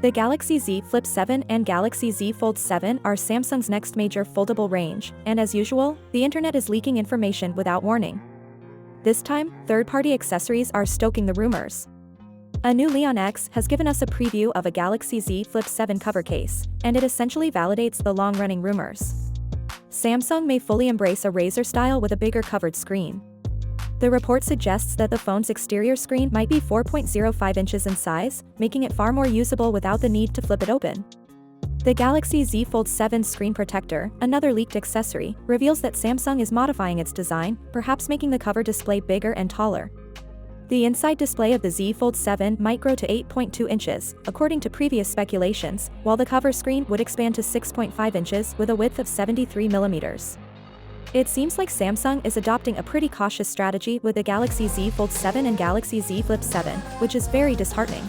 The Galaxy Z Flip 7 and Galaxy Z Fold 7 are Samsung's next major foldable range, and as usual, the internet is leaking information without warning. This time, third-party accessories are stoking the rumors. A new Leon X has given us a preview of a Galaxy Z Flip 7 cover case, and it essentially validates the long-running rumors. Samsung may fully embrace a Razr style with a bigger covered screen. The report suggests that the phone's exterior screen might be 4.05 inches in size, making it far more usable without the need to flip it open. The Galaxy Z Fold 7 screen protector, another leaked accessory, reveals that Samsung is modifying its design, perhaps making the cover display bigger and taller. The inside display of the Z Fold 7 might grow to 8.2 inches, according to previous speculations, while the cover screen would expand to 6.5 inches with a width of 73 millimeters. It seems like Samsung is adopting a pretty cautious strategy with the Galaxy Z Fold 7 and Galaxy Z Flip 7, which is very disheartening.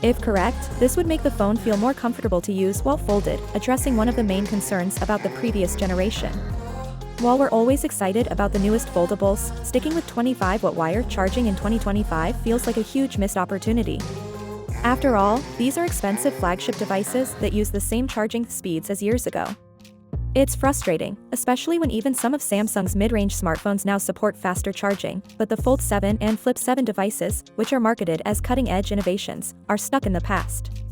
If correct, this would make the phone feel more comfortable to use while folded, addressing one of the main concerns about the previous generation. While we're always excited about the newest foldables, sticking with 25-watt wire charging in 2025 feels like a huge missed opportunity. After all, these are expensive flagship devices that use the same charging speeds as years ago. It's frustrating, especially when even some of Samsung's mid-range smartphones now support faster charging, but the Fold 7 and Flip 7 devices, which are marketed as cutting-edge innovations, are stuck in the past.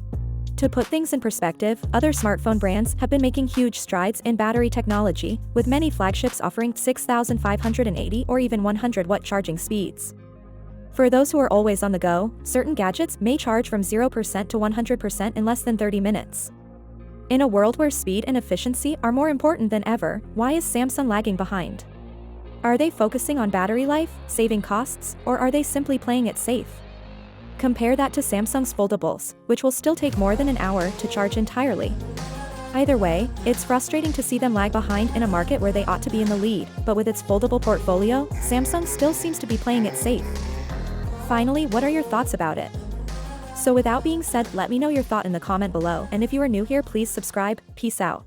To put things in perspective, other smartphone brands have been making huge strides in battery technology, with many flagships offering 6,580 or even 100-watt charging speeds. For those who are always on the go, certain gadgets may charge from 0% to 100% in less than 30 minutes. In a world where speed and efficiency are more important than ever, why is Samsung lagging behind? Are they focusing on battery life, saving costs, or are they simply playing it safe? Compare that to Samsung's foldables, which will still take more than an hour to charge entirely. Either way, it's frustrating to see them lag behind in a market where they ought to be in the lead, but with its foldable portfolio, Samsung still seems to be playing it safe. Finally, what are your thoughts about it? So without being said, let me know your thought in the comment below, and if you are new here, please subscribe. Peace out.